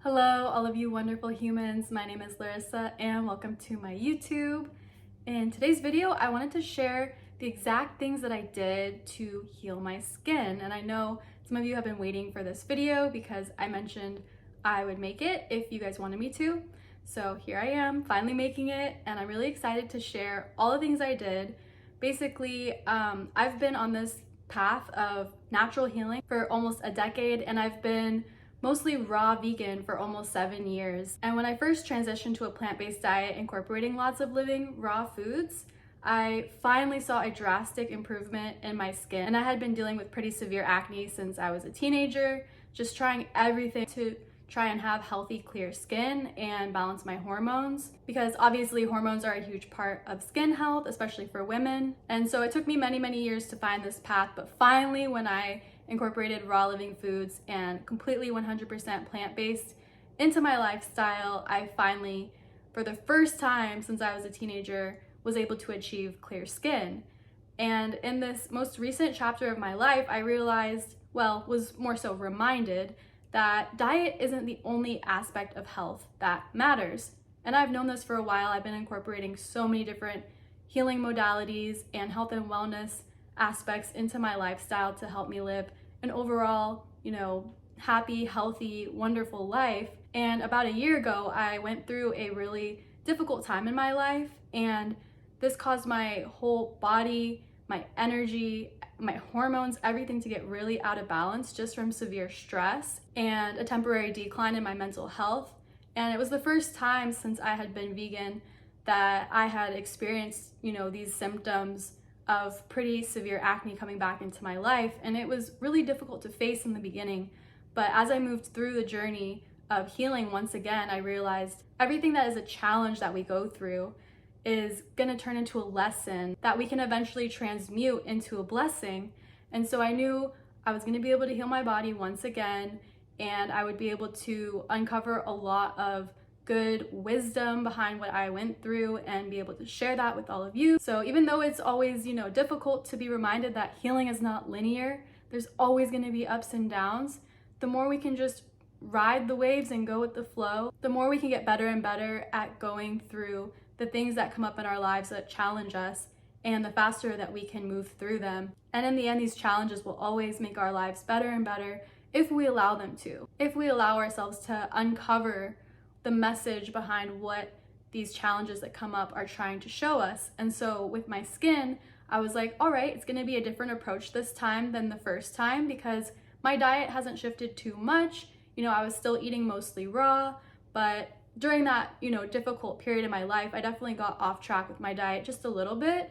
Hello, all of you wonderful humans. My name is Larissa and welcome to my YouTube. In today's video, I wanted to share the exact things that I did to heal my skin. And I know some of you have been waiting for this video because I mentioned I would make it if you guys wanted me to. So here I am, finally making it, and I'm really excited to share all the things I did. Basically, I've been on this path of natural healing for almost a decade, and I've been mostly raw vegan for almost 7 years. And when I first transitioned to a plant-based diet incorporating lots of living raw foods, I finally saw a drastic improvement in my skin. And I had been dealing with pretty severe acne since I was a teenager, just trying everything to try and have healthy, clear skin and balance my hormones, because obviously hormones are a huge part of skin health, especially for women. And so it took me many years to find this path, but finally when I incorporated raw living foods and completely 100% plant-based into my lifestyle, I finally, for the first time since I was a teenager, was able to achieve clear skin. And in this most recent chapter of my life, I realized, well, was more so reminded, that diet isn't the only aspect of health that matters. And I've known this for a while. I've been incorporating so many different healing modalities and health and wellness aspects into my lifestyle to help me live an overall, happy, healthy, wonderful life. And about a year ago, I went through a really difficult time in my life, and this caused my whole body, my energy, my hormones, everything to get really out of balance just from severe stress and a temporary decline in my mental health. And it was the first time since I had been vegan that I had experienced, these symptoms of pretty severe acne coming back into my life. And it was really difficult to face in the beginning. But as I moved through the journey of healing once again, I realized everything that is a challenge that we go through is gonna turn into a lesson that we can eventually transmute into a blessing. And so I knew I was gonna be able to heal my body once again, and I would be able to uncover a lot of good wisdom behind what I went through and be able to share that with all of you. So even though it's always, difficult to be reminded that healing is not linear, there's always gonna be ups and downs, the more we can just ride the waves and go with the flow, the more we can get better and better at going through the things that come up in our lives that challenge us, and the faster that we can move through them. And in the end, these challenges will always make our lives better and better if we allow them to. If we allow ourselves to uncover the message behind what these challenges that come up are trying to show us. And so with my skin, I was like, all right, it's gonna be a different approach this time than the first time, because my diet hasn't shifted too much. I was still eating mostly raw, but during that, difficult period in my life, I definitely got off track with my diet just a little bit.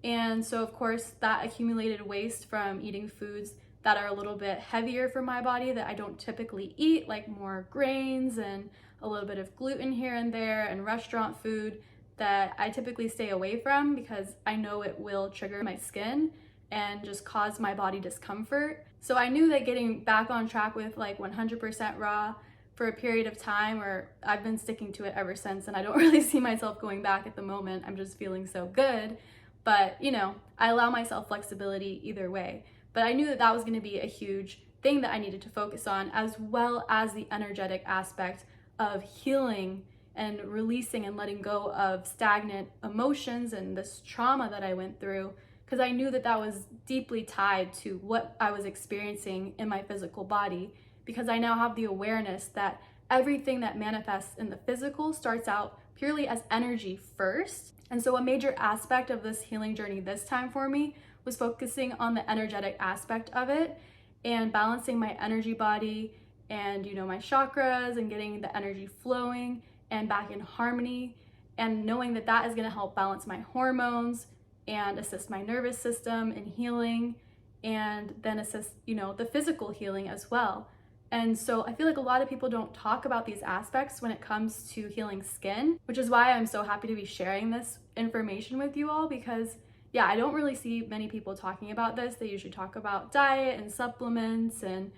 And so of course that accumulated waste from eating foods that are a little bit heavier for my body that I don't typically eat, like more grains and a little bit of gluten here and there, and restaurant food that I typically stay away from because I know it will trigger my skin and just cause my body discomfort. So I knew that getting back on track with like 100% raw for a period of time, or I've been sticking to it ever since, and I don't really see myself going back at the moment. I'm just feeling so good. But I allow myself flexibility either way. But I knew that that was going to be a huge thing that I needed to focus on, as well as the energetic aspect of healing and releasing and letting go of stagnant emotions and this trauma that I went through, because I knew that that was deeply tied to what I was experiencing in my physical body, because I now have the awareness that everything that manifests in the physical starts out purely as energy first. And so a major aspect of this healing journey this time for me was focusing on the energetic aspect of it and balancing my energy body and my chakras and getting the energy flowing and back in harmony, and knowing that that is going to help balance my hormones and assist my nervous system in healing, and then assist the physical healing as well. And so I feel like a lot of people don't talk about these aspects when it comes to healing skin, which is why I'm so happy to be sharing this information with you all, because I don't really see many people talking about this. They usually talk about diet and supplements and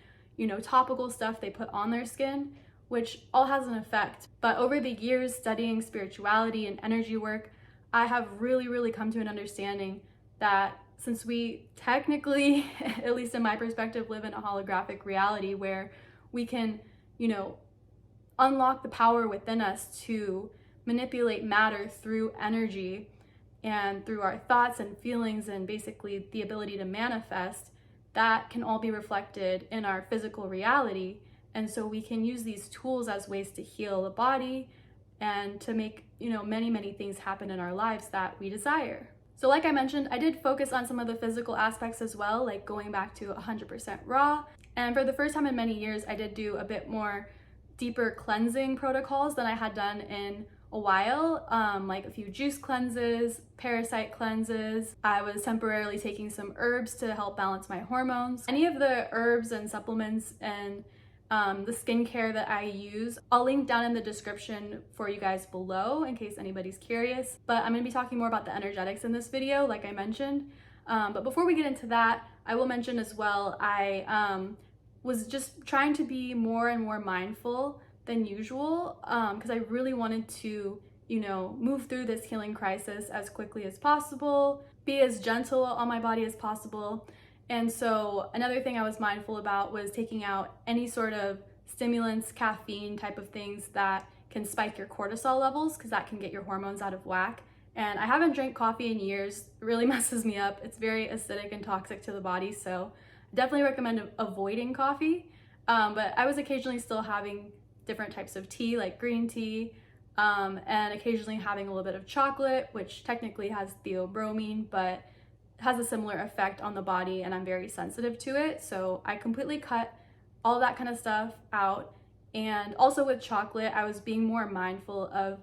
topical stuff they put on their skin, which all has an effect. But over the years studying spirituality and energy work, I have really come to an understanding that since we technically, at least in my perspective, live in a holographic reality where we can, unlock the power within us to manipulate matter through energy and through our thoughts and feelings, and basically the ability to manifest, that can all be reflected in our physical reality. And so we can use these tools as ways to heal the body and to make, many things happen in our lives that we desire. So like I mentioned, I did focus on some of the physical aspects as well, like going back to 100% raw. And for the first time in many years, I did do a bit more deeper cleansing protocols than I had done in a while, like a few juice cleanses, parasite cleanses. I was temporarily taking some herbs to help balance my hormones. Any of the herbs and supplements and the skincare that I use, I'll link down in the description for you guys below in case anybody's curious. But I'm gonna be talking more about the energetics in this video, like I mentioned. But before we get into that, I will mention as well, I was just trying to be more and more mindful than usual, because I really wanted to, move through this healing crisis as quickly as possible, be as gentle on my body as possible. And so another thing I was mindful about was taking out any sort of stimulants, caffeine type of things that can spike your cortisol levels, because that can get your hormones out of whack. And I haven't drank coffee in years. It really messes me up. It's very acidic and toxic to the body, so I definitely recommend avoiding coffee. But I was occasionally still having different types of tea, like green tea, and occasionally having a little bit of chocolate, which technically has theobromine, but has a similar effect on the body, and I'm very sensitive to it. So I completely cut all that kind of stuff out. And also with chocolate, I was being more mindful of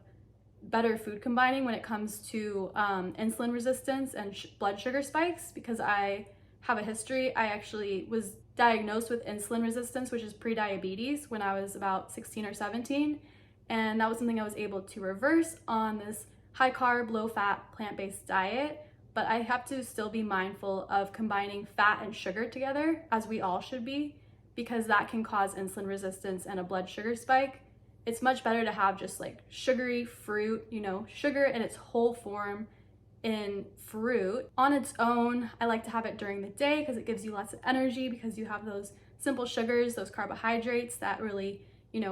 better food combining when it comes to insulin resistance and blood sugar spikes, because I have a history. I actually was diagnosed with insulin resistance, which is pre-diabetes, when I was about 16 or 17. And that was something I was able to reverse on this high carb, low fat, plant-based diet. But I have to still be mindful of combining fat and sugar together, as we all should be, because that can cause insulin resistance and a blood sugar spike. It's much better to have just like sugary fruit, sugar in its whole form in fruit. On its own, I like to have it during the day because it gives you lots of energy, because you have those simple sugars, those carbohydrates that really,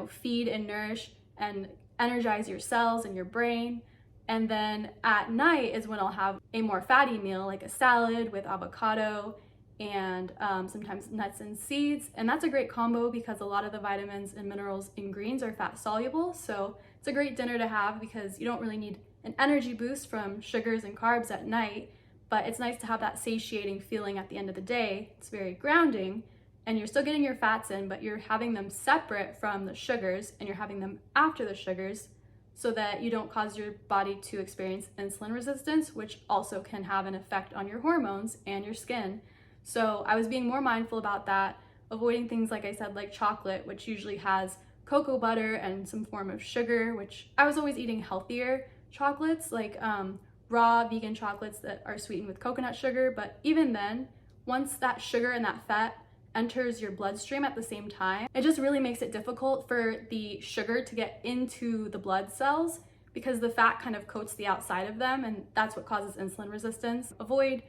feed and nourish and energize your cells and your brain. And then at night is when I'll have a more fatty meal, like a salad with avocado and sometimes nuts and seeds. And that's a great combo because a lot of the vitamins and minerals in greens are fat soluble. So it's a great dinner to have because you don't really need an energy boost from sugars and carbs at night, but it's nice to have that satiating feeling at the end of the day. It's very grounding, and you're still getting your fats in, but you're having them separate from the sugars, and you're having them after the sugars, so that you don't cause your body to experience insulin resistance, which also can have an effect on your hormones and your skin. So I was being more mindful about that, avoiding things, like I said, like chocolate, which usually has cocoa butter and some form of sugar, which I was always eating healthier chocolates, like raw vegan chocolates that are sweetened with coconut sugar. But even then, once that sugar and that fat enters your bloodstream at the same time, it just really makes it difficult for the sugar to get into the blood cells, because the fat kind of coats the outside of them, and that's what causes insulin resistance. Avoid,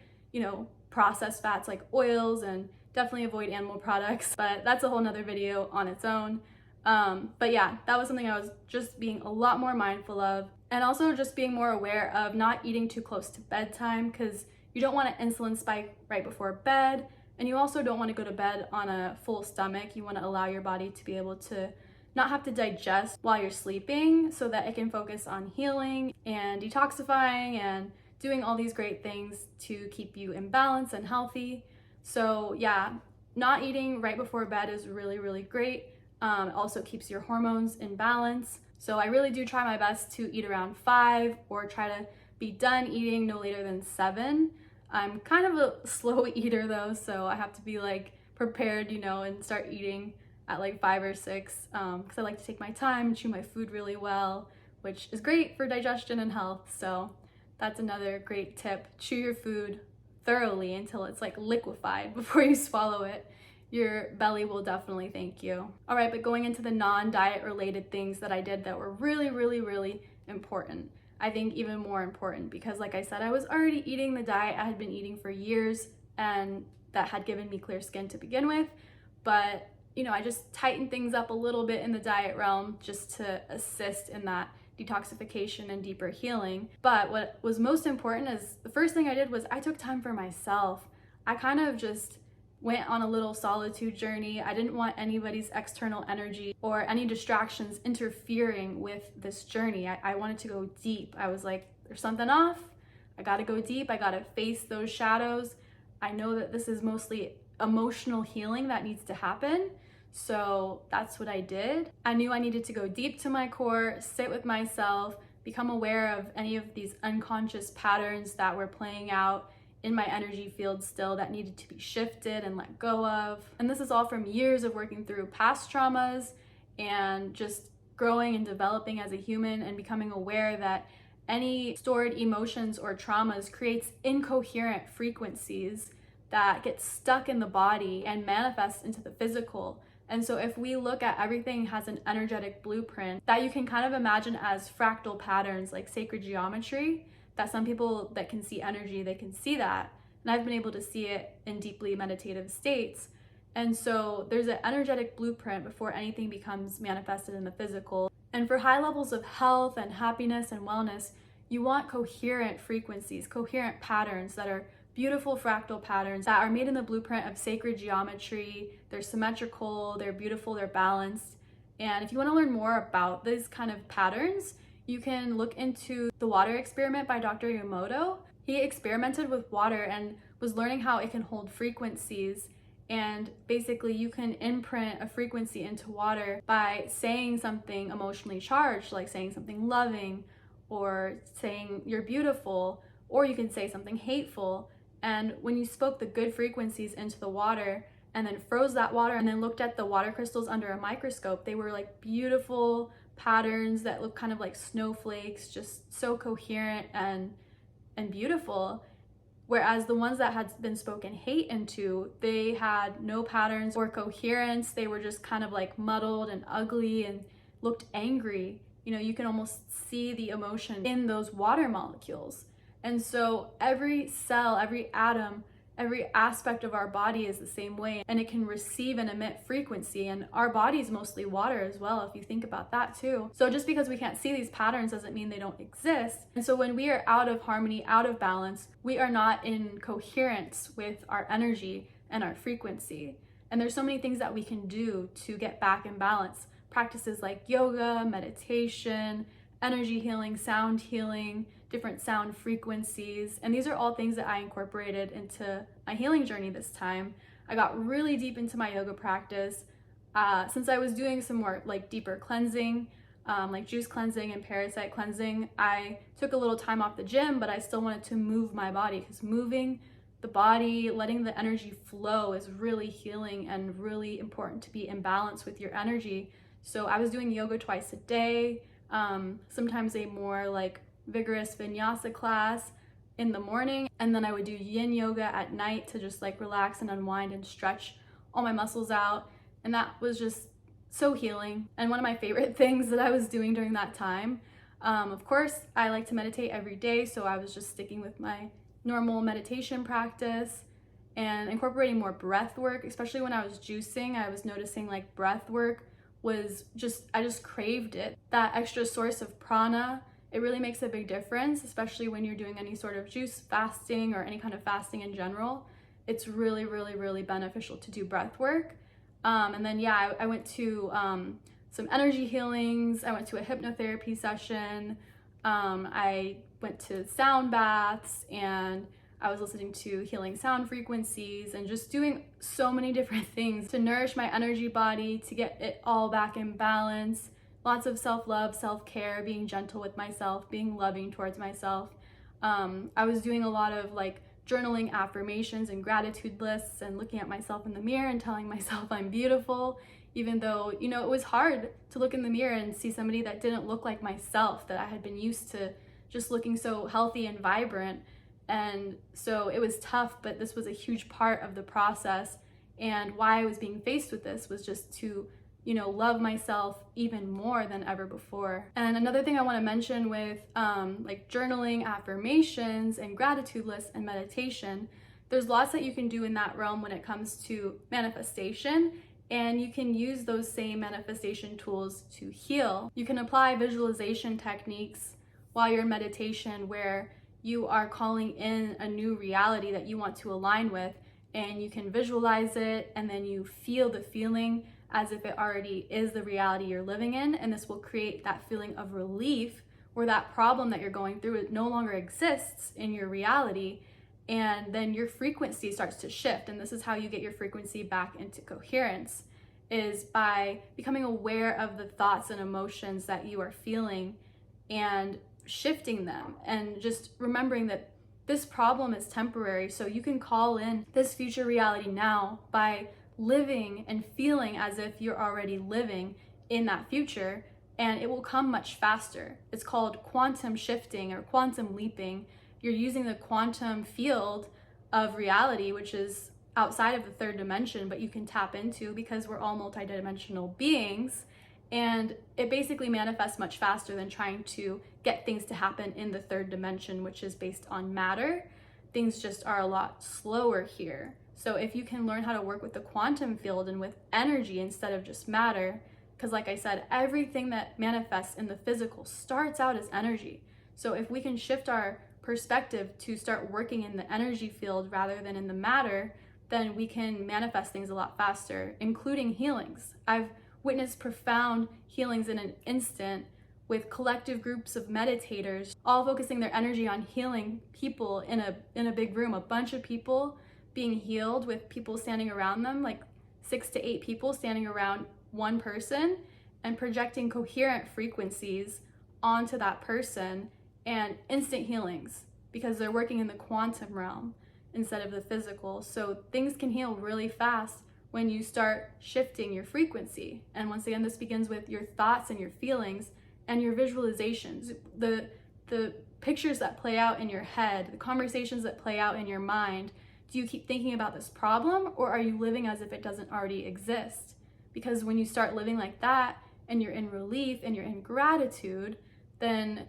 processed fats like oils, and definitely avoid animal products, but that's a whole nother video on its own. But yeah, that was something I was just being a lot more mindful of, and also just being more aware of not eating too close to bedtime, because you don't want an insulin spike right before bed, and you also don't want to go to bed on a full stomach. You want to allow your body to be able to not have to digest while you're sleeping, so that it can focus on healing and detoxifying and doing all these great things to keep you in balance and healthy. So yeah, not eating right before bed is really, really great. It also keeps your hormones in balance. So I really do try my best to eat around 5, or try to be done eating no later than 7. I'm kind of a slow eater though, so I have to be like prepared, and start eating at like 5 or 6, because I like to take my time and chew my food really well, which is great for digestion and health. So that's another great tip. Chew your food thoroughly until it's like liquefied before you swallow it. Your belly will definitely thank you. All right, but going into the non-diet related things that I did that were really, really, really important. I think even more important, because like I said, I was already eating the diet I had been eating for years, and that had given me clear skin to begin with. But I just tightened things up a little bit in the diet realm just to assist in that detoxification and deeper healing. But what was most important is the first thing I did was I took time for myself. I kind of just went on a little solitude journey. I didn't want anybody's external energy or any distractions interfering with this journey. I wanted to go deep. I was like, there's something off. I gotta go deep. I gotta face those shadows. I know that this is mostly emotional healing that needs to happen. So that's what I did. I knew I needed to go deep to my core, sit with myself, become aware of any of these unconscious patterns that were playing out in my energy field still that needed to be shifted and let go of. And this is all from years of working through past traumas and just growing and developing as a human and becoming aware that any stored emotions or traumas creates incoherent frequencies that get stuck in the body and manifest into the physical. And so if we look at everything has an energetic blueprint that you can kind of imagine as fractal patterns like sacred geometry, that some people that can see energy, they can see that. And I've been able to see it in deeply meditative states. And so there's an energetic blueprint before anything becomes manifested in the physical. And for high levels of health and happiness and wellness, you want coherent frequencies, coherent patterns that are beautiful fractal patterns that are made in the blueprint of sacred geometry. They're symmetrical, they're beautiful, they're balanced. And if you want to learn more about these kind of patterns, you can look into the water experiment by Dr. Emoto. He experimented with water and was learning how it can hold frequencies. And basically you can imprint a frequency into water by saying something emotionally charged, like saying something loving or saying you're beautiful, or you can say something hateful. And when you spoke the good frequencies into the water and then froze that water and then looked at the water crystals under a microscope, they were like beautiful patterns that look kind of like snowflakes, just so coherent and beautiful. Whereas the ones that had been spoken hate into, they had no patterns or coherence. They were just kind of like muddled and ugly and looked angry. You can almost see the emotion in those water molecules. And so every cell, every atom, every aspect of our body is the same way, and it can receive and emit frequency. And our body is mostly water as well, if you think about that too. So just because we can't see these patterns doesn't mean they don't exist. And so when we are out of harmony, out of balance, we are not in coherence with our energy and our frequency. And there's so many things that we can do to get back in balance. Practices like yoga, meditation, energy healing, sound healing, different sound frequencies. And these are all things that I incorporated into my healing journey this time. I got really deep into my yoga practice. Since I was doing some more like deeper cleansing, like juice cleansing and parasite cleansing, I took a little time off the gym, but I still wanted to move my body, because moving the body, letting the energy flow is really healing and really important to be in balance with your energy. So I was doing yoga twice a day, sometimes a more like vigorous vinyasa class in the morning, and then I would do yin yoga at night to just like relax and unwind and stretch all my muscles out. And that was just so healing. And one of my favorite things that I was doing during that time, of course, I like to meditate every day, so I was just sticking with my normal meditation practice and incorporating more breath work. Especially when I was juicing, I was noticing like breath work was just, I just craved it. That extra source of prana, it really makes a big difference, especially when you're doing any sort of juice fasting or any kind of fasting in general. It's really, really, really beneficial to do breath work. And then, yeah, I went to some energy healings. I went to a hypnotherapy session. I went to sound baths, and I was listening to healing sound frequencies and just doing so many different things to nourish my energy body, to get it all back in balance. Lots of self-love, self-care, being gentle with myself, being loving towards myself. I was doing a lot of like journaling affirmations and gratitude lists and looking at myself in the mirror and telling myself I'm beautiful, even though, it was hard to look in the mirror and see somebody that didn't look like myself, that I had been used to just looking so healthy and vibrant. And so it was tough, but this was a huge part of the process. And why I was being faced with this was just to, love myself even more than ever before. And another thing I want to mention with like journaling, affirmations, and gratitude lists and meditation, there's lots that you can do in that realm when it comes to manifestation. and you can use those same manifestation tools to heal. You can apply visualization techniques while you're in meditation where you are calling in a new reality that you want to align with, and you can visualize it and then you feel the feeling as if it already is the reality you're living in, and this will create that feeling of relief where that problem that you're going through no longer exists in your reality, and then your frequency starts to shift. And this is how you get your frequency back into coherence, is by becoming aware of the thoughts and emotions that you are feeling and shifting them, and just remembering that this problem is temporary. So you can call in this future reality now by living and feeling as if you're already living in that future, and it will come much faster. It's called quantum shifting or quantum leaping. You're using the quantum field of reality, which is outside of the third dimension, but you can tap into because we're all multidimensional beings. And it basically manifests much faster than trying to get things to happen in the third dimension, which is based on matter. Things just are a lot slower here. So if you can learn how to work with the quantum field and with energy instead of just matter, because like I said, everything that manifests in the physical starts out as energy. So if we can shift our perspective to start working in the energy field rather than in the matter, then we can manifest things a lot faster, including healings. I've witnessed profound healings in an instant with collective groups of meditators, all focusing their energy on healing people in a big room, a bunch of people being healed with people standing around them, like 6 to 8 people standing around one person, and projecting coherent frequencies onto that person, and instant healings because they're working in the quantum realm instead of the physical. So things can heal really fast when you start shifting your frequency. And once again, this begins with your thoughts and your feelings and your visualizations, the pictures that play out in your head, the conversations that play out in your mind. Do you keep thinking about this problem, or are you living as if it doesn't already exist? Because when you start living like that and you're in relief and you're in gratitude, then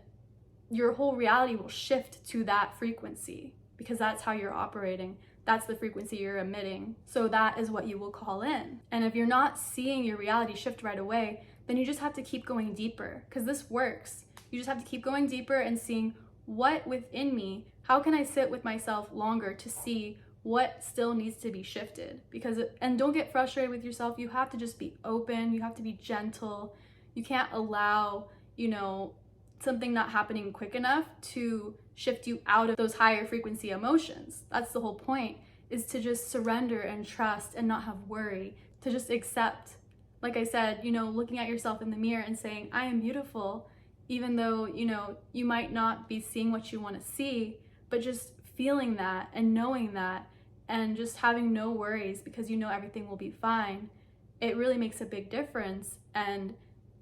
your whole reality will shift to that frequency, because that's how you're operating. That's the frequency you're emitting. So that is what you will call in. And if you're not seeing your reality shift right away, then you just have to keep going deeper, because this works. You just have to keep going deeper and seeing what within me, how can I sit with myself longer to see what still needs to be shifted? And don't get frustrated with yourself. You have to just be open. You have to be gentle. You can't allow, something not happening quick enough to shift you out of those higher frequency emotions. That's the whole point, is to just surrender and trust and not have worry, to just accept. Like I said, looking at yourself in the mirror and saying, I am beautiful, even though, you might not be seeing what you want to see, but just feeling that and knowing that and just having no worries because everything will be fine. It really makes a big difference. And,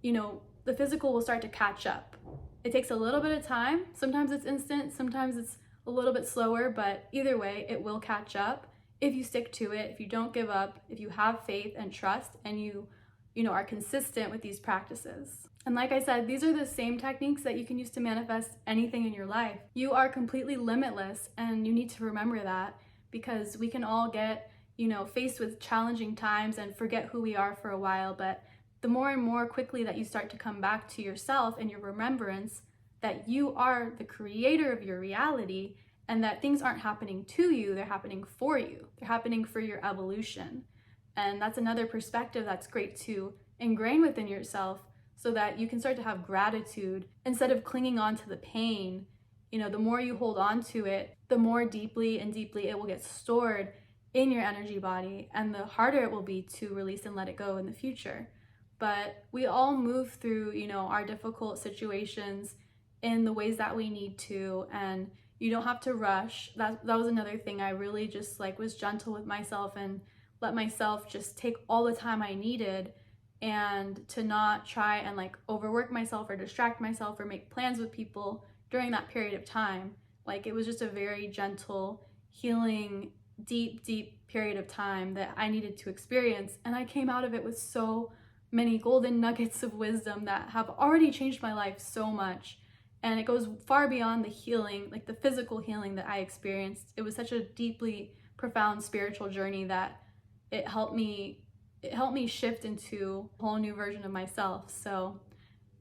the physical will start to catch up. It takes a little bit of time. Sometimes it's instant, sometimes it's a little bit slower, but either way, it will catch up if you stick to it, if you don't give up, if you have faith and trust, and you are consistent with these practices. And like I said, these are the same techniques that you can use to manifest anything in your life. You are completely limitless, and you need to remember that, because we can all get, faced with challenging times and forget who we are for a while, but the more and more quickly that you start to come back to yourself and your remembrance that you are the creator of your reality, and that things aren't happening to you, they're happening for you. They're happening for your evolution. And that's another perspective that's great to ingrain within yourself, so that you can start to have gratitude instead of clinging on to the pain. The more you hold on to it, the more deeply and deeply it will get stored in your energy body, and the harder it will be to release and let it go in the future. But we all move through, our difficult situations in the ways that we need to, and you don't have to rush. That was another thing. I really just was gentle with myself and let myself just take all the time I needed, and to not try and overwork myself or distract myself or make plans with people during that period of time. It was just a very gentle, healing, deep period of time that I needed to experience, and I came out of it with so many golden nuggets of wisdom that have already changed my life so much. And it goes far beyond the healing, the physical healing that I experienced. It was such a deeply profound spiritual journey that it helped me it helped me shift into a whole new version of myself. So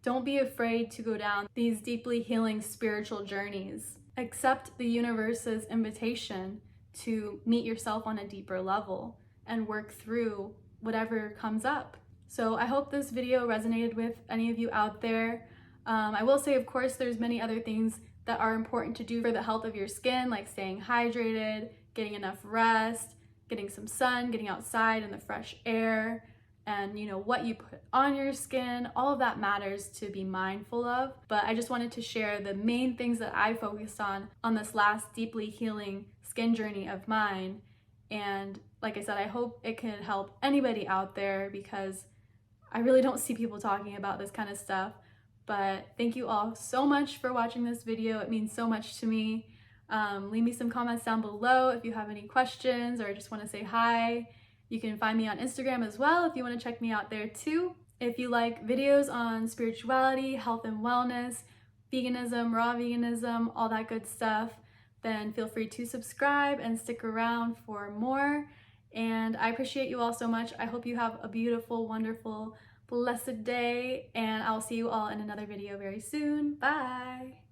don't be afraid to go down these deeply healing spiritual journeys. Accept the universe's invitation to meet yourself on a deeper level and work through whatever comes up. So I hope this video resonated with any of you out there. I will say, of course, there's many other things that are important to do for the health of your skin, like staying hydrated, getting enough rest, getting some sun, getting outside in the fresh air, and what you put on your skin. All of that matters to be mindful of. But I just wanted to share the main things that I focused on this last deeply healing skin journey of mine. And like I said, I hope it can help anybody out there, because I really don't see people talking about this kind of stuff. But thank you all so much for watching this video. It means so much to me. Leave me some comments down below if you have any questions or just want to say hi. You can find me on Instagram as well if you want to check me out there too. If you like videos on spirituality, health and wellness, veganism, raw veganism, all that good stuff, then feel free to subscribe and stick around for more. And I appreciate you all so much. I hope you have a beautiful, wonderful, blessed day, and I'll see you all in another video very soon. Bye!